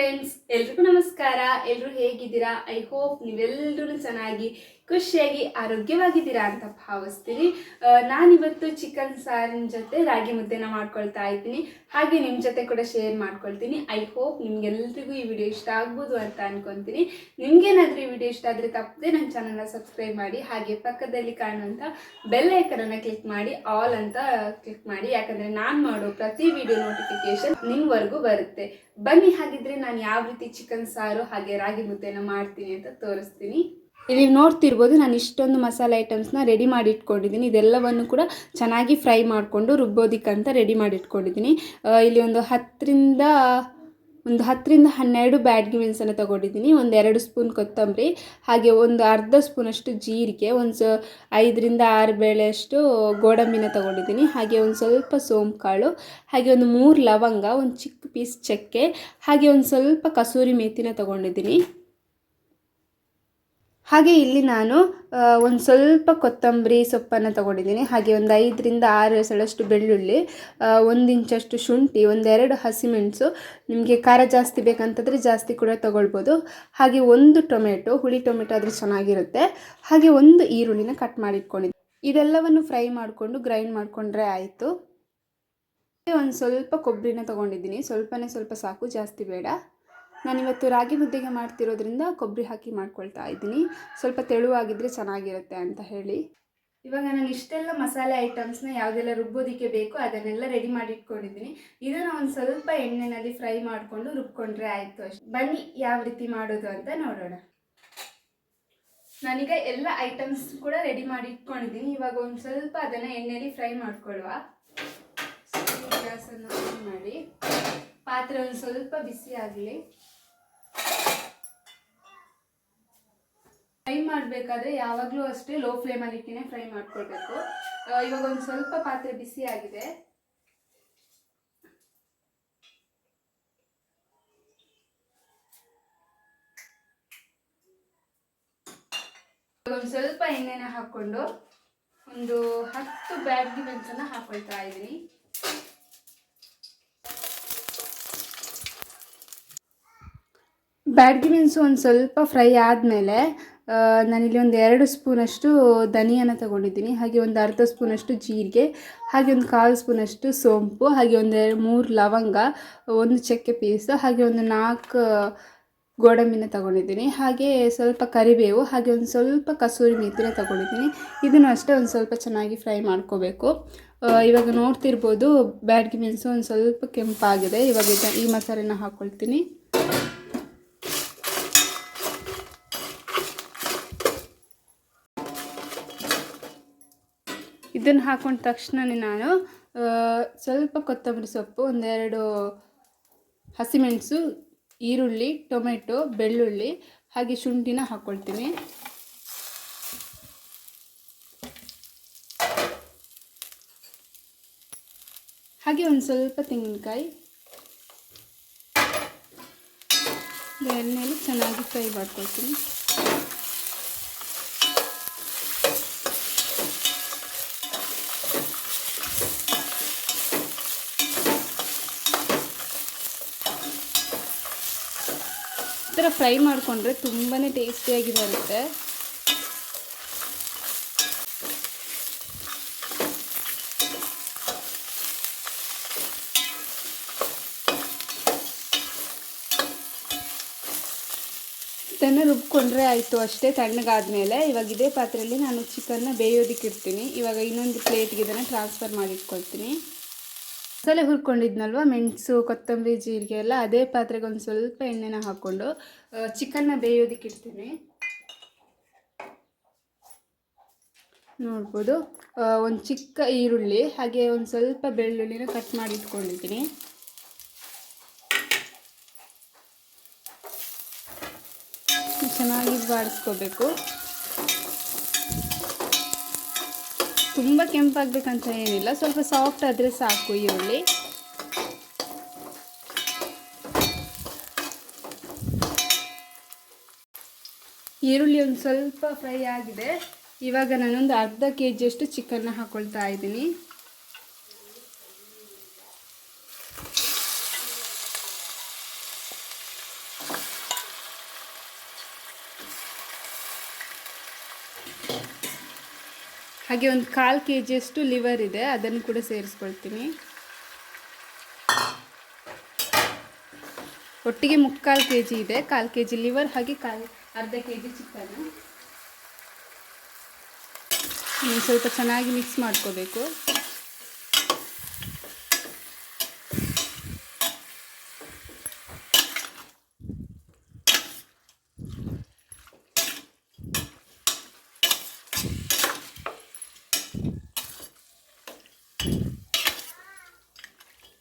Friends, ಎಲ್ರಿಗೂ ನಮಸ್ಕಾರ. ಎಲ್ಲರೂ ಹೇಗಿದ್ದೀರಾ? ಐ ಹೋಪ್ ನೀವೆಲ್ಲರೂ ಚೆನ್ನಾಗಿ ಖುಷಿಯಾಗಿ ಆರೋಗ್ಯವಾಗಿದ್ದೀರಾ ಅಂತ ಭಾವಿಸ್ತೀನಿ. ನಾನಿವತ್ತು ಚಿಕನ್ ಸಾರಿನ ಜೊತೆ ರಾಗಿ ಮುದ್ದೆನ ಮಾಡ್ಕೊಳ್ತಾ ಇದ್ದೀನಿ. ಹಾಗೆ ನಿಮ್ಮ ಜೊತೆ ಕೂಡ ಶೇರ್ ಮಾಡ್ಕೊಳ್ತೀನಿ. ಐ ಹೋಪ್ ನಿಮ್ಗೆಲ್ರಿಗೂ ಈ ವಿಡಿಯೋ ಇಷ್ಟ ಆಗ್ಬೋದು ಅಂತ ಅನ್ಕೊತೀನಿ. ನಿಮ್ಗೇನಾದರೂ ಈ ವಿಡಿಯೋ ಇಷ್ಟ ಆದರೆ ತಪ್ಪದೆ ನನ್ನ ಚಾನಲ್ನ ಸಬ್ಸ್ಕ್ರೈಬ್ ಮಾಡಿ, ಹಾಗೆ ಪಕ್ಕದಲ್ಲಿ ಕಾಣುವಂಥ ಬೆಲ್ ಐಕನನ್ನು ಕ್ಲಿಕ್ ಮಾಡಿ, ಆಲ್ ಅಂತ ಕ್ಲಿಕ್ ಮಾಡಿ. ಯಾಕಂದರೆ ನಾನು ಮಾಡೋ ಪ್ರತಿ ವಿಡಿಯೋ ನೋಟಿಫಿಕೇಶನ್ ನಿಮ್ವರೆಗೂ ಬರುತ್ತೆ. ಬನ್ನಿ, ಹಾಗಿದ್ರೆ ನಾನು ಯಾವ ರೀತಿ ಚಿಕನ್ ಸಾರು ಹಾಗೆ ರಾಗಿ ಮುದ್ದೆನ ಮಾಡ್ತೀನಿ ಅಂತ ತೋರಿಸ್ತೀನಿ. ಇಲ್ಲಿ ನೋಡ್ತಿರ್ಬೋದು, ನಾನು ಇಷ್ಟೊಂದು ಮಸಾಲೆ ಐಟಮ್ಸ್ನ ರೆಡಿ ಮಾಡಿ ಇಟ್ಕೊಂಡಿದ್ದೀನಿ. ಇದೆಲ್ಲವನ್ನು ಕೂಡ ಚೆನ್ನಾಗಿ ಫ್ರೈ ಮಾಡಿಕೊಂಡು ರುಬ್ಬೋದಿಕ್ಕಂತ ರೆಡಿ ಮಾಡಿ ಇಟ್ಕೊಂಡಿದ್ದೀನಿ. ಇಲ್ಲಿ ಒಂದು 10ರಿಂದ 12 ಬ್ಯಾಡ್ಗಿ ಮೆಣಸನ್ನು ತೊಗೊಂಡಿದ್ದೀನಿ, ಒಂದು 2 ಸ್ಪೂನ್ ಕೊತ್ತಂಬರಿ, ಹಾಗೆ ಒಂದು ಅರ್ಧ ಸ್ಪೂನಷ್ಟು ಜೀರಿಗೆ, ಒಂದು 5ರಿಂದ 6 ಬೇಳೆಯಷ್ಟು ಗೋಡಂಬಿನ ತೊಗೊಂಡಿದ್ದೀನಿ, ಹಾಗೆ ಒಂದು ಸ್ವಲ್ಪ ಸೋಂಪು ಕಾಳು, ಹಾಗೆ ಒಂದು 3 ಲವಂಗ, ಒಂದು ಚಿಕ್ಕ ಪೀಸ್ ಚಕ್ಕೆ, ಹಾಗೆ ಒಂದು ಸ್ವಲ್ಪ ಕಸೂರಿ ಮೇಥಿನ ತೊಗೊಂಡಿದ್ದೀನಿ. ಹಾಗೆ ಇಲ್ಲಿ ನಾನು ಒಂದು ಸ್ವಲ್ಪ ಕೊತ್ತಂಬರಿ ಸೊಪ್ಪನ್ನು ತೊಗೊಂಡಿದ್ದೀನಿ, ಹಾಗೆ ಒಂದು 5ರಿಂದ 6 ಎಸಳಷ್ಟು ಬೆಳ್ಳುಳ್ಳಿ, 1 ಇಂಚಷ್ಟು ಶುಂಠಿ, 1-2 ಹಸಿಮೆಣಸು, ನಿಮಗೆ ಖಾರ ಜಾಸ್ತಿ ಬೇಕಂತಂದರೆ ಜಾಸ್ತಿ ಕೂಡ ತೊಗೊಳ್ಬೋದು, ಹಾಗೆ 1 ಟೊಮೆಟೊ, ಹುಳಿ ಟೊಮೆಟೊ ಆದರೆ ಚೆನ್ನಾಗಿರುತ್ತೆ, ಹಾಗೆ 1 ಈರುಳ್ಳಿನ ಕಟ್ ಮಾಡಿ ಇಟ್ಕೊಂಡಿದ್ದೀನಿ. ಇದೆಲ್ಲವನ್ನು ಫ್ರೈ ಮಾಡಿಕೊಂಡು ಗ್ರೈಂಡ್ ಮಾಡಿಕೊಂಡ್ರೆ ಆಯಿತು. ಒಂದು ಸ್ವಲ್ಪ ಕೊಬ್ಬರಿನ ತೊಗೊಂಡಿದ್ದೀನಿ, ಸ್ವಲ್ಪ ಸಾಕು, ಜಾಸ್ತಿ ಬೇಡ. ನಾನಿವತ್ತು ರಾಗಿ ಮುದ್ದೆಗೆ ಮಾಡ್ತಿರೋದ್ರಿಂದ ಕೊಬ್ಬರಿ ಹಾಕಿ ಮಾಡ್ಕೊಳ್ತಾ ಇದ್ದೀನಿ, ಸ್ವಲ್ಪ ತೆಳುವಾಗಿದ್ದರೆ ಚೆನ್ನಾಗಿರುತ್ತೆ ಅಂತ ಹೇಳಿ. ಇವಾಗ ನಾನು ಇಷ್ಟೆಲ್ಲ ಮಸಾಲೆ ಐಟಮ್ಸ್ನ ಯಾವುದೆಲ್ಲ ರುಬ್ಬೋದಕ್ಕೆ ಬೇಕು ಅದನ್ನೆಲ್ಲ ರೆಡಿ ಮಾಡಿ ಇಟ್ಕೊಂಡಿದ್ದೀನಿ. ಇದನ್ನು ಒಂದು ಸ್ವಲ್ಪ ಎಣ್ಣೆಯಲ್ಲಿ ಫ್ರೈ ಮಾಡಿಕೊಂಡು ರುಬ್ಕೊಂಡ್ರೆ ಆಯಿತು ಅಷ್ಟೇ. ಬನ್ನಿ ಯಾವ ರೀತಿ ಮಾಡೋದು ಅಂತ ನೋಡೋಣ. ನಾನೀಗ ಎಲ್ಲ ಐಟಮ್ಸ್ ಕೂಡ ರೆಡಿ ಮಾಡಿ ಇಟ್ಕೊಂಡಿದ್ದೀನಿ. ಇವಾಗ ಒಂದು ಸ್ವಲ್ಪ ಅದನ್ನು ಎಣ್ಣೆಯಲ್ಲಿ ಫ್ರೈ ಮಾಡ್ಕೊಳ್ಳುವ. ಗ್ಯಾಸನ್ನು ಆನ್ ಮಾಡಿ ಪಾತ್ರೆ ಒಂದು ಸ್ವಲ್ಪ ಬಿಸಿ ಆಗಲಿ. ಫ್ರೈ ಮಾಡಬೇಕಾದ್ರೆ ಯಾವಾಗಲೂ ಅಷ್ಟೇ ಲೋ ಫ್ಲೇಮಲ್ಲಿ ಇಟ್ಟಿನೇ ಫ್ರೈ ಮಾಡ್ಕೊಳ್ಬೇಕು. ಇವಾಗ ಒಂದು ಸ್ವಲ್ಪ ಪಾತ್ರೆ ಬಿಸಿ ಆಗಿದೆ. ಒಂದು ಸ್ವಲ್ಪ ಎಣ್ಣೆನ ಹಾಕ್ಕೊಂಡು ಒಂದು 10 ಬ್ಯಾಡ್ಗಿ ಮೆಣಸನ್ನು ಹಾಕೊಳ್ತಾ ಇದ್ದೀನಿ. ಬ್ಯಾಡ್ಗಿ ಮೆಣಸು ಒಂದು ಸ್ವಲ್ಪ ಫ್ರೈ ಆದಮೇಲೆ ನಾನಿಲ್ಲಿ ಒಂದು 2 ಸ್ಪೂನಷ್ಟು ಧನಿಯಾನ ತೊಗೊಂಡಿದ್ದೀನಿ, ಹಾಗೆ ಒಂದು ಅರ್ಧ ಸ್ಪೂನಷ್ಟು ಜೀರಿಗೆ, ಹಾಗೆ ಒಂದು 1/4 ಸ್ಪೂನಷ್ಟು ಸೋಂಪು, ಹಾಗೆ ಒಂದು 3 ಲವಂಗ, 1 ಚಕ್ಕೆ ಪೀಸು, ಹಾಗೆ ಒಂದು 4 ಗೋಡಂಬಿನ ತೊಗೊಂಡಿದ್ದೀನಿ, ಹಾಗೆ ಸ್ವಲ್ಪ ಕರಿಬೇವು, ಹಾಗೆ ಒಂದು ಸ್ವಲ್ಪ ಕಸೂರಿ ಮೇಥಿನ ತೊಗೊಂಡಿದ್ದೀನಿ. ಇದನ್ನು ಅಷ್ಟೇ ಒಂದು ಸ್ವಲ್ಪ ಚೆನ್ನಾಗಿ ಫ್ರೈ ಮಾಡ್ಕೋಬೇಕು. ಇವಾಗ ನೋಡ್ತಿರ್ಬೋದು, ಬ್ಯಾಡ್ಗಿ ಮೆಣಸು ಒಂದು ಸ್ವಲ್ಪ ಕೆಂಪಾಗಿದೆ. ಇವಾಗ ಈ ಮಸಾಲೆನ ಹಾಕ್ಕೊಳ್ತೀನಿ. ಇದನ್ನು ಹಾಕೊಂಡ ತಕ್ಷಣವೇ ನಾನು ಸ್ವಲ್ಪ ಕೊತ್ತಂಬರಿ ಸೊಪ್ಪು, 1-2 ಹಸಿಮೆಣಸು, ಈರುಳ್ಳಿ, ಟೊಮೆಟೊ, ಬೆಳ್ಳುಳ್ಳಿ, ಹಾಗೆ ಶುಂಠಿನ ಹಾಕ್ಕೊಳ್ತೀನಿ. ಹಾಗೆ ಒಂದು ಸ್ವಲ್ಪ ತೆಂಗಿನಕಾಯಿ ಎಣ್ಣೆಯಲ್ಲಿ ಚೆನ್ನಾಗಿ ಫ್ರೈ ಮಾಡ್ಕೊಳ್ತೀನಿ. ಈ ಥರ ಫ್ರೈ ಮಾಡಿಕೊಂಡ್ರೆ ತುಂಬಾ ಟೇಸ್ಟಿಯಾಗಿ ಬರುತ್ತೆ. ಇದನ್ನು ರುಬ್ಕೊಂಡ್ರೆ ಆಯಿತು ಅಷ್ಟೇ, ತಣ್ಣಗಾದ್ಮೇಲೆ. ಇವಾಗ ಇದೇ ಪಾತ್ರೆಯಲ್ಲಿ ನಾನು ಚಿಕನ್ನ ಬೇಯೋದಕ್ಕೆ ಇಡ್ತೀನಿ. ಇವಾಗ ಇನ್ನೊಂದು ಪ್ಲೇಟ್ಗೆ ಇದನ್ನು ಟ್ರಾನ್ಸ್ಫರ್ ಮಾಡಿ ಇಟ್ಕೊಳ್ತೀನಿ. ಮಸಾಲೆ ಹುರ್ಕೊಂಡಿದ್ನಲ್ವ, ಮೆಣಸು, ಕೊತ್ತಂಬರಿ, ಜೀರಿಗೆ ಎಲ್ಲ, ಅದೇ ಪಾತ್ರೆಗೆ ಒಂದು ಸ್ವಲ್ಪ ಎಣ್ಣೆನ ಹಾಕ್ಕೊಂಡು ಚಿಕನ್ನ ಬೇಯೋದಕ್ಕೆ ಇಡ್ತೀನಿ. ನೋಡ್ಬೋದು, ಒಂದು ಚಿಕ್ಕ ಈರುಳ್ಳಿ, ಹಾಗೆ ಒಂದು ಸ್ವಲ್ಪ ಬೆಳ್ಳುಳ್ಳಿನ ಕಟ್ ಮಾಡಿ ಇಟ್ಕೊಂಡಿದ್ದೀನಿ. ಚೆನ್ನಾಗಿ ಬಾಡಿಸ್ಕೋಬೇಕು. ತುಂಬ ಕೆಂಪಾಗಬೇಕಂತ ಏನಿಲ್ಲ, ಸ್ವಲ್ಪ ಸಾಫ್ಟ್ ಆದರೆ ಸಾಕು ಈರುಳ್ಳಿ. ಈರುಳ್ಳಿ ಒಂದು ಸ್ವಲ್ಪ ಫ್ರೈ ಆಗಿದೆ. ಇವಾಗ ನಾನೊಂದು ಅರ್ಧ ಕೆಜಿಯಷ್ಟು ಚಿಕನ್ನ ಹಾಕ್ಕೊಳ್ತಾ ಇದ್ದೀನಿ. ಹಾಗೆ ಒಂದು 1/4 kg ಲಿವರ್ ಇದೆ, ಅದನ್ನು ಕೂಡ ಸೇರಿಸ್ಕೊಳ್ತೀನಿ. ಒಟ್ಟಿಗೆ 3/4 kg ಇದೆ. 1/4 kg ಲಿವರ್ ಹಾಗೆ ಅರ್ಧ kg ಚಿಕನ್ನು. ಸ್ವಲ್ಪ ಚೆನ್ನಾಗಿ ಮಿಕ್ಸ್ ಮಾಡ್ಕೋಬೇಕು.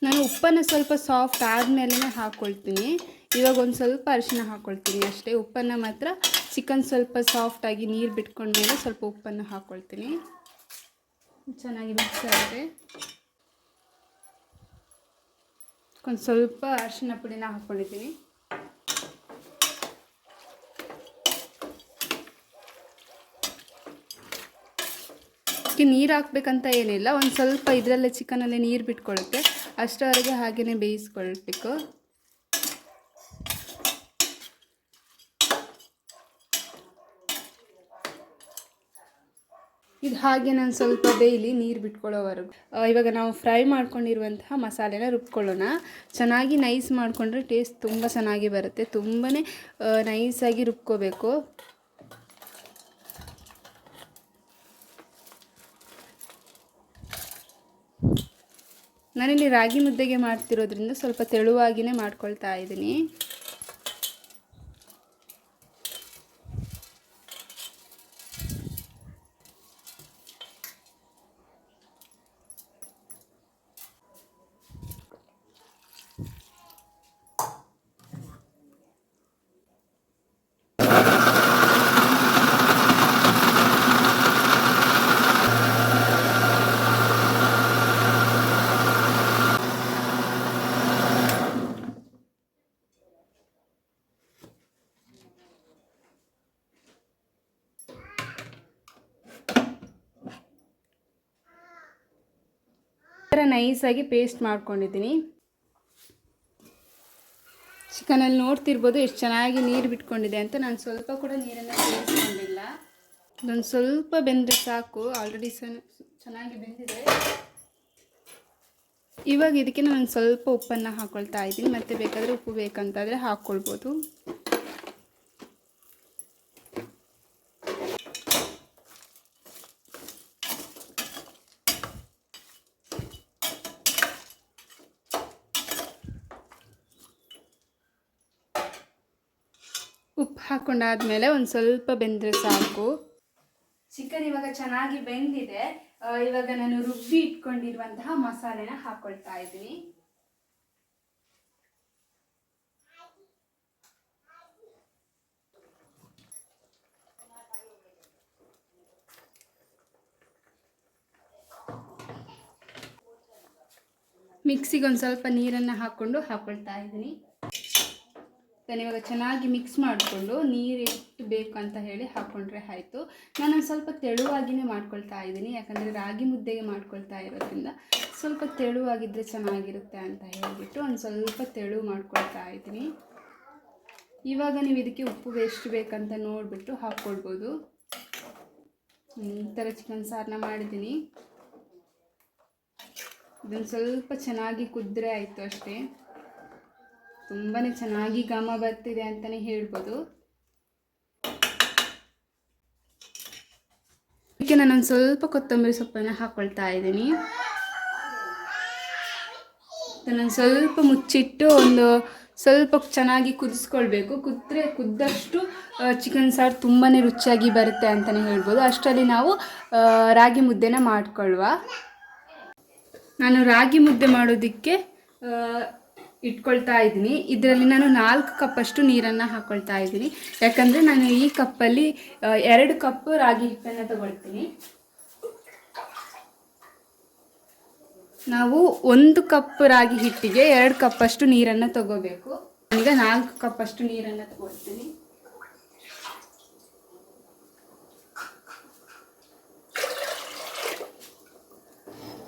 ನಾನು ಉಪ್ಪನ್ನು ಸ್ವಲ್ಪ ಸಾಫ್ಟ್ ಆದಮೇಲೆ ಹಾಕ್ಕೊಳ್ತೀನಿ. ಇವಾಗ ಒಂದು ಸ್ವಲ್ಪ ಅರಿಶಿನ ಹಾಕ್ಕೊಳ್ತೀನಿ ಅಷ್ಟೇ. ಉಪ್ಪನ್ನು ಮಾತ್ರ ಚಿಕನ್ ಸ್ವಲ್ಪ ಸಾಫ್ಟಾಗಿ ನೀರು ಬಿಟ್ಕೊಂಡ್ಮೇಲೆ ಸ್ವಲ್ಪ ಉಪ್ಪನ್ನು ಹಾಕ್ಕೊಳ್ತೀನಿ. ಚೆನ್ನಾಗಿ ಮಿಕ್ಸ್ ಆಗುತ್ತೆ. ಒಂದು ಸ್ವಲ್ಪ ಅರಿಶಿನ ಪುಡಿನ ಹಾಕ್ಕೊಂಡಿದ್ದೀನಿ. ನೀರು ಹಾಕ್ಬೇಕಂತ ಏನಿಲ್ಲ, ಒಂದು ಸ್ವಲ್ಪ ಇದರಲ್ಲೇ ಚಿಕನಲ್ಲೇ ನೀರು ಬಿಟ್ಕೊಳ್ಳುತ್ತೆ, ಅಷ್ಟರವರೆಗೆ ಹಾಗೆಯೇ ಬೇಯಿಸ್ಕೊಳ್ಬೇಕು. ಇದು ಹಾಗೆ ನಾನು ಸ್ವಲ್ಪ ಬೇಯಲಿ ನೀರು ಬಿಟ್ಕೊಳ್ಳೋವರೆಗೂ. ಇವಾಗ ನಾವು ಫ್ರೈ ಮಾಡ್ಕೊಂಡಿರುವಂತಹ ಮಸಾಲೆನ ರುಬ್ಕೊಳ್ಳೋಣ. ಚೆನ್ನಾಗಿ ನೈಸ್ ಮಾಡಿಕೊಂಡ್ರೆ ಟೇಸ್ಟ್ ತುಂಬ ಚೆನ್ನಾಗಿ ಬರುತ್ತೆ. ತುಂಬಾ ನೈಸಾಗಿ ರುಬ್ಕೋಬೇಕು. ನಾನಿಲ್ಲಿ ರಾಗಿ ಮುದ್ದೆಗೆ ಮಾಡ್ತಿರೋದ್ರಿಂದ ಸ್ವಲ್ಪ ತೆಳುವಾಗಿಯೇ ಮಾಡ್ಕೊಳ್ತಾ ಇದ್ದೀನಿ. ನೈಸಾಗಿ ಪೇಸ್ಟ್ ಮಾಡ್ಕೊಂಡಿದ್ದೀನಿ. ಚಿಕನಲ್ಲಿ ನೋಡ್ತಿರ್ಬೋದು ಎಷ್ಟು ಚೆನ್ನಾಗಿ ನೀರು ಬಿಟ್ಕೊಂಡಿದೆ ಅಂತ. ನಾನು ಸ್ವಲ್ಪ ಕೂಡ ನೀರನ್ನು ಸೇರಿಸ್ಕೊಂಡಿಲ್ಲ. ಇದೊಂದು ಸ್ವಲ್ಪ ಬೆಂದರೆ ಸಾಕು. ಆಲ್ರೆಡಿ ಚೆನ್ನಾಗಿ ಬೆಂದಿದೆ. ಇವಾಗ ಇದಕ್ಕೆ ನಾನು ಸ್ವಲ್ಪ ಉಪ್ಪನ್ನು ಹಾಕ್ಕೊಳ್ತಾ ಇದ್ದೀನಿ. ಮತ್ತೆ ಬೇಕಾದರೆ ಉಪ್ಪು ಬೇಕಂತಾದರೆ ಹಾಕ್ಕೊಳ್ಬೋದು. ಉಪ್ಪು ಹಾಕ್ಕೊಂಡಾದ್ಮೇಲೆ ಒಂದು ಸ್ವಲ್ಪ ಬೆಂದರೆ ಸಾಕು. ಚಿಕನ್ ಇವಾಗ ಚೆನ್ನಾಗಿ ಬೆಂದಿದೆ. ಇವಾಗ ನಾನು ರುಬ್ಬಿ ಇಟ್ಕೊಂಡಿರುವಂತಹ ಮಸಾಲೆನ ಹಾಕ್ಕೊಳ್ತಾ ಇದ್ದೀನಿ. ಮಿಕ್ಸಿಗೆ ಒಂದು ಸ್ವಲ್ಪ ನೀರನ್ನು ಹಾಕ್ಕೊಳ್ತಾ ಇದ್ದೀನಿ. ನಾನು ಇವಾಗ ಚೆನ್ನಾಗಿ ಮಿಕ್ಸ್ ಮಾಡಿಕೊಂಡು ನೀರು ಎಷ್ಟು ಬೇಕು ಅಂತ ಹೇಳಿ ಹಾಕ್ಕೊಂಡ್ರೆ ಆಯಿತು. ನಾನು ಸ್ವಲ್ಪ ತೆಳುವಾಗಿಯೇ ಮಾಡ್ಕೊಳ್ತಾ ಇದ್ದೀನಿ, ಯಾಕಂದರೆ ರಾಗಿ ಮುದ್ದೆಗೆ ಮಾಡ್ಕೊಳ್ತಾ ಇರೋದ್ರಿಂದ ಸ್ವಲ್ಪ ತೆಳುವಾಗಿದ್ದರೆ ಚೆನ್ನಾಗಿರುತ್ತೆ ಅಂತ ಹೇಳಿಬಿಟ್ಟು ಒಂದು ಸ್ವಲ್ಪ ತೆಳು ಮಾಡ್ಕೊಳ್ತಾ ಇದ್ದೀನಿ. ಇವಾಗ ನೀವು ಇದಕ್ಕೆ ಉಪ್ಪು ಎಷ್ಟು ಬೇಕಂತ ನೋಡಿಬಿಟ್ಟು ಹಾಕ್ಕೊಳ್ಬೋದು. ಈ ಥರ ಚಿಕನ್ ಸಾರನ್ನ ಮಾಡಿದ್ದೀನಿ. ಇದನ್ನು ಸ್ವಲ್ಪ ಚೆನ್ನಾಗಿ ಕುದ್ರೆ ಆಯಿತು ಅಷ್ಟೇ. ತುಂಬಾ ಚೆನ್ನಾಗಿ ಘಮ ಬರ್ತಿದೆ ಅಂತಲೇ ಹೇಳ್ಬೋದು. ಇದಕ್ಕೆ ನಾನೊಂದು ಸ್ವಲ್ಪ ಕೊತ್ತಂಬರಿ ಸೊಪ್ಪನ್ನು ಹಾಕ್ಕೊಳ್ತಾ ಇದ್ದೀನಿ. ನಾನು ಸ್ವಲ್ಪ ಮುಚ್ಚಿಟ್ಟು ಒಂದು ಸ್ವಲ್ಪ ಚೆನ್ನಾಗಿ ಕುದಿಸ್ಕೊಳ್ಬೇಕು. ಕುದ್ದಷ್ಟು ಚಿಕನ್ ಸಾರು ತುಂಬಾ ರುಚಿಯಾಗಿ ಬರುತ್ತೆ ಅಂತಲೇ ಹೇಳ್ಬೋದು. ಅಷ್ಟರಲ್ಲಿ ನಾವು ರಾಗಿ ಮುದ್ದೆನ ಮಾಡ್ಕೊಳ್ಳುವ. ನಾನು ರಾಗಿ ಮುದ್ದೆ ಮಾಡೋದಕ್ಕೆ ಇಟ್ಕೊಳ್ತಾ ಇದ್ದೀನಿ. ಇದರಲ್ಲಿ ನಾನು 4 ಕಪ್ಪಷ್ಟು ನೀರನ್ನು ಹಾಕ್ಕೊಳ್ತಾ ಇದ್ದೀನಿ. ಯಾಕಂದರೆ ನಾನು ಈ ಕಪ್ಪಲ್ಲಿ 2 ಕಪ್ ರಾಗಿ ಹಿಟ್ಟನ್ನು ತಗೊಳ್ತೀನಿ. ನಾವು 1 ಕಪ್ ರಾಗಿ ಹಿಟ್ಟಿಗೆ 2 ಕಪ್ಪಷ್ಟು ನೀರನ್ನು ತಗೋಬೇಕು. ಈಗ 4 ಕಪ್ಪಷ್ಟು ನೀರನ್ನು ತಗೊಳ್ತೀನಿ.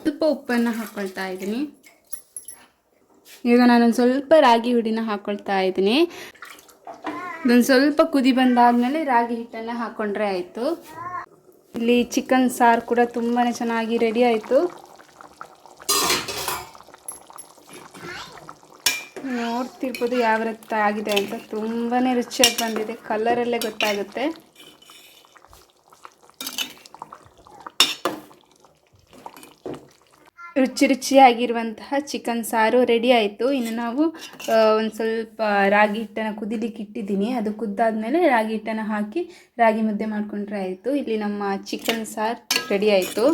ಸ್ವಲ್ಪ ಉಪ್ಪನ್ನು ಹಾಕ್ಕೊಳ್ತಾ ಇದ್ದೀನಿ. ಈಗ ನಾನೊಂದು ಸ್ವಲ್ಪ ರಾಗಿ ಹುಡಿನ ಹಾಕ್ಕೊಳ್ತಾ ಇದ್ದೀನಿ. ಇದೊಂದು ಸ್ವಲ್ಪ ಕುದಿ ಬಂದಾದಮೇಲೆ ರಾಗಿ ಹಿಟ್ಟನ್ನು ಹಾಕ್ಕೊಂಡ್ರೆ ಆಯಿತು. ಇಲ್ಲಿ ಚಿಕನ್ ಸಾರು ಕೂಡ ತುಂಬಾ ಚೆನ್ನಾಗಿ ರೆಡಿ ಆಯಿತು. ನೋಡ್ತಿರ್ಬೋದು ಯಾವ ರೀತಿ ಆಗಿದೆ ಅಂತ. ತುಂಬಾ ರುಚಿಯಾಗಿ ಬಂದಿದೆ, ಕಲರಲ್ಲೇ ಗೊತ್ತಾಗುತ್ತೆ. ರುಚಿಯಾಗಿರುವಂತಹ ಚಿಕನ್ ಸಾರು ರೆಡಿ ಆಯಿತು. ಇನ್ನು ನಾವು ಒಂದು ಸ್ವಲ್ಪ ರಾಗಿ ಹಿಟ್ಟನ್ನು ಕುದಿಲಿಕ್ಕೆ ಇಟ್ಟಿದ್ದೀನಿ. ಅದು ಕುದ್ದಾದ್ಮೇಲೆ ರಾಗಿ ಹಿಟ್ಟನ್ನು ಹಾಕಿ ರಾಗಿ ಮುದ್ದೆ ಮಾಡಿಕೊಂಡ್ರೆ ಆಯಿತು. ಇಲ್ಲಿ ನಮ್ಮ ಚಿಕನ್ ಸಾರು ರೆಡಿ ಆಯಿತು.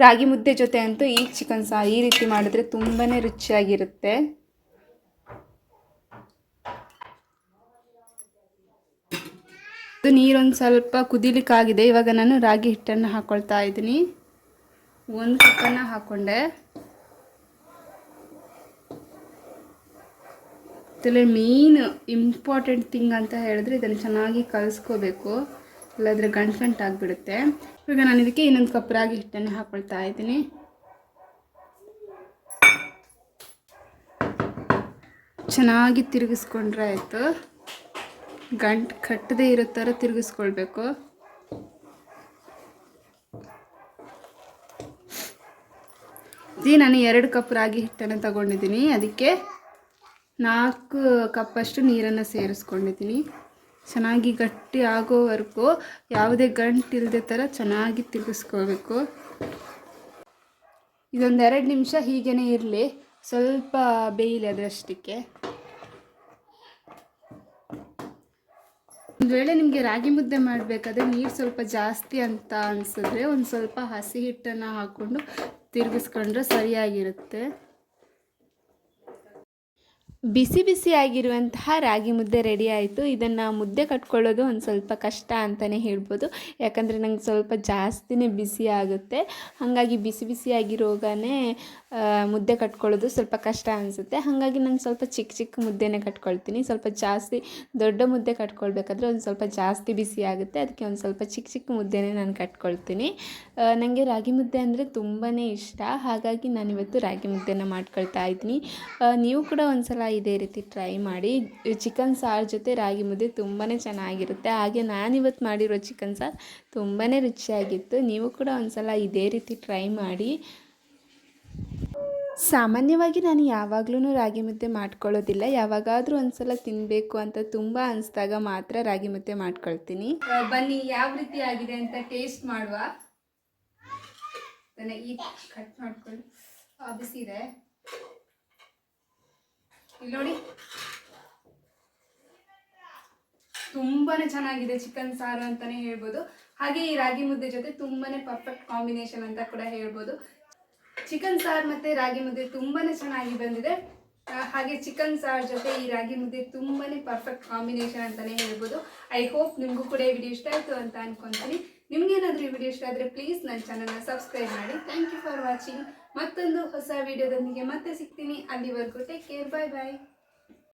ರಾಗಿ ಮುದ್ದೆ ಜೊತೆ ಅಂತೂ ಈ ಚಿಕನ್ ಸಾರು ಈ ರೀತಿ ಮಾಡಿದ್ರೆ ತುಂಬಾ ರುಚಿಯಾಗಿರುತ್ತೆ. ಅದು ನೀರೊಂದು ಸ್ವಲ್ಪ ಕುದಿಲಿಕ್ಕಾಗಿದೆ. ಇವಾಗ ನಾನು ರಾಗಿ ಹಿಟ್ಟನ್ನು ಹಾಕ್ಕೊಳ್ತಾ ಇದ್ದೀನಿ. 1 ಕಪ್ಪನ್ನು ಹಾಕ್ಕೊಂಡೆ. ಇದರಲ್ಲಿ ಮೇನ್ ಇಂಪಾರ್ಟೆಂಟ್ ಥಿಂಗ್ ಅಂತ ಹೇಳಿದ್ರೆ ಇದನ್ನು ಚೆನ್ನಾಗಿ ಕಲಿಸ್ಕೋಬೇಕು, ಇಲ್ಲಾಂದರೆ ಗಂಟು ಆಗಿಬಿಡುತ್ತೆ. ಇವಾಗ ನಾನು ಇದಕ್ಕೆ ಇನ್ನೊಂದು ಕಪ್ ರಾಗಿ ಹಿಟ್ಟನ್ನು ಹಾಕ್ಕೊಳ್ತಾ ಇದ್ದೀನಿ. ಚೆನ್ನಾಗಿ ತಿರುಗಿಸ್ಕೊಂಡ್ರೆ ಆಯಿತು. ಗಂಟು ಕಟ್ಟದೇ ಇರೋ ಥರ ತಿರುಗಿಸ್ಕೊಳ್ಬೇಕು. ನಾನು 2 ಕಪ್ ರಾಗಿ ಹಿಟ್ಟನ್ನು ತಗೊಂಡಿದ್ದೀನಿ. ಅದಕ್ಕೆ 4 ಕಪ್ಪಷ್ಟು ನೀರನ್ನು ಸೇರಿಸ್ಕೊಂಡಿದ್ದೀನಿ. ಚೆನ್ನಾಗಿ ಗಟ್ಟಿ ಆಗೋವರೆಗೂ ಯಾವುದೇ ಗಂಟು ಇಲ್ಲದೆ ಥರ ಚೆನ್ನಾಗಿ ತಿರುಗಿಸ್ಕೋಬೇಕು. ಇದೊಂದು 2 ನಿಮಿಷ ಹೀಗೇ ಇರಲಿ, ಸ್ವಲ್ಪ ಬೇಯಲಿ ಅದರಷ್ಟಕ್ಕೆ. ಒಂದು ವೇಳೆ ನಿಮಗೆ ರಾಗಿ ಮುದ್ದೆ ಮಾಡಬೇಕಾದ್ರೆ ನೀರು ಸ್ವಲ್ಪ ಜಾಸ್ತಿ ಅಂತ ಅನಿಸಿದ್ರೆ ಒಂದು ಸ್ವಲ್ಪ ಹಸಿ ಹಿಟ್ಟನ್ನು ಹಾಕ್ಕೊಂಡು ತಿರುಗಿಸ್ಕೊಂಡ್ರೆ ಸರಿಯಾಗಿರುತ್ತೆ. ಬಿಸಿ ಬಿಸಿಯಾಗಿರುವಂತಹ ರಾಗಿ ಮುದ್ದೆ ರೆಡಿ ಆಯಿತು. ಇದನ್ನು ಮುದ್ದೆ ಕಟ್ಕೊಳ್ಳೋದು ಒಂದು ಸ್ವಲ್ಪ ಕಷ್ಟ ಅಂತಲೇ ಹೇಳ್ಬೋದು. ಯಾಕಂದರೆ ನಂಗೆ ಸ್ವಲ್ಪ ಜಾಸ್ತಿನೇ ಬಿಸಿ ಆಗುತ್ತೆ. ಹಾಗಾಗಿ ಬಿಸಿ ಬಿಸಿಯಾಗಿರುವಾಗಲೇ ಮುದ್ದೆ ಕಟ್ಕೊಳ್ಳೋದು ಸ್ವಲ್ಪ ಕಷ್ಟ ಅನಿಸುತ್ತೆ. ಹಾಗಾಗಿ ನಾನು ಸ್ವಲ್ಪ ಚಿಕ್ಕ ಚಿಕ್ಕ ಮುದ್ದೆನೇ ಕಟ್ಕೊಳ್ತೀನಿ. ಸ್ವಲ್ಪ ಜಾಸ್ತಿ ದೊಡ್ಡ ಮುದ್ದೆ ಕಟ್ಕೊಳ್ಬೇಕಾದ್ರೆ ಒಂದು ಸ್ವಲ್ಪ ಜಾಸ್ತಿ ಬಿಸಿ ಆಗುತ್ತೆ. ಅದಕ್ಕೆ ಒಂದು ಸ್ವಲ್ಪ ಚಿಕ್ಕ ಚಿಕ್ಕ ಮುದ್ದೆನೇ ನಾನು ಕಟ್ಕೊಳ್ತೀನಿ. ನನಗೆ ರಾಗಿ ಮುದ್ದೆ ಅಂದರೆ ತುಂಬಾ ಇಷ್ಟ. ಹಾಗಾಗಿ ನಾನಿವತ್ತು ರಾಗಿ ಮುದ್ದೆನ ಮಾಡ್ಕೊಳ್ತಾ ಇದ್ದೀನಿ. ನೀವು ಕೂಡ ಒಂದು ಸಲ ಇದೇ ರೀತಿ ಟ್ರೈ ಮಾಡಿ. ಚಿಕನ್ ಸಾರು ಜೊತೆ ರಾಗಿ ಮುದ್ದೆ ತುಂಬಾ ಚೆನ್ನಾಗಿರುತ್ತೆ. ಹಾಗೆ ನಾನಿವತ್ತು ಮಾಡಿರೋ ಚಿಕನ್ ಸಾರು ತುಂಬಾ ರುಚಿಯಾಗಿತ್ತು. ನೀವು ಕೂಡ ಒಂದು ಸಲ ಇದೇ ರೀತಿ ಟ್ರೈ ಮಾಡಿ. ಸಾಮಾನ್ಯವಾಗಿ ನಾನು ಯಾವಾಗಲೂ ರಾಗಿ ಮುದ್ದೆ ಮಾಡ್ಕೊಳ್ಳೋದಿಲ್ಲ. ಯಾವಾಗಾದರೂ ಒಂದು ಸಲ ತಿನ್ನಬೇಕು ಅಂತ ತುಂಬ ಅನಿಸಿದಾಗ ಮಾತ್ರ ರಾಗಿ ಮುದ್ದೆ ಮಾಡ್ಕೊಳ್ತೀನಿ. ಬನ್ನಿ ಯಾವ ರೀತಿ ಆಗಿದೆ ಅಂತ ಟೇಸ್ಟ್ ಮಾಡುವ. ಈಗ ಕಟ್ ಮಾಡ್ಕೊಳ್ಳಿ, ಬಿಸಿ ಇದೆ ಇಲ್ಲಿ ನೋಡಿ. ತುಂಬಾ ಚೆನ್ನಾಗಿದೆ ಚಿಕನ್ ಸಾರು ಅಂತಲೇ ಹೇಳ್ಬೋದು. ಹಾಗೆ ಈ ರಾಗಿ ಮುದ್ದೆ ಜೊತೆ ತುಂಬಾ ಪರ್ಫೆಕ್ಟ್ ಕಾಂಬಿನೇಷನ್ ಅಂತ ಕೂಡ ಹೇಳ್ಬೋದು. ಚಿಕನ್ ಸಾರು ಮತ್ತು ರಾಗಿ ಮುದ್ದೆ ತುಂಬಾ ಚೆನ್ನಾಗಿ ಬಂದಿದೆ. ಹಾಗೆ ಚಿಕನ್ ಸಾರು ಜೊತೆ ಈ ರಾಗಿ ಮುದ್ದೆ ತುಂಬಾ ಪರ್ಫೆಕ್ಟ್ ಕಾಂಬಿನೇಷನ್ ಅಂತಲೇ ಹೇಳ್ಬೋದು. ಐ ಹೋಪ್ ನಿಮಗೂ ಕೂಡ ಈ ವಿಡಿಯೋ ಇಷ್ಟ ಆಯಿತು ಅಂತ ಅಂದ್ಕೊತೀನಿ. ನಿಮಗೇನಾದರೂ ಈ ವಿಡಿಯೋ ಇಷ್ಟ ಆದರೆ ಪ್ಲೀಸ್ ನನ್ನ ಚಾನಲ್ನ ಸಬ್ಸ್ಕ್ರೈಬ್ ಮಾಡಿ. Thank you for watching. ಮತ್ತೊಂದು ಹೊಸ ವಿಡಿಯೋದೊಂದಿಗೆ ಮತ್ತೆ ಸಿಗ್ತೀನಿ. ಅಲ್ಲಿವರೆಗೂ ಟೇಕ್ ಕೇರ್, ಬಾಯ್ ಬಾಯ್.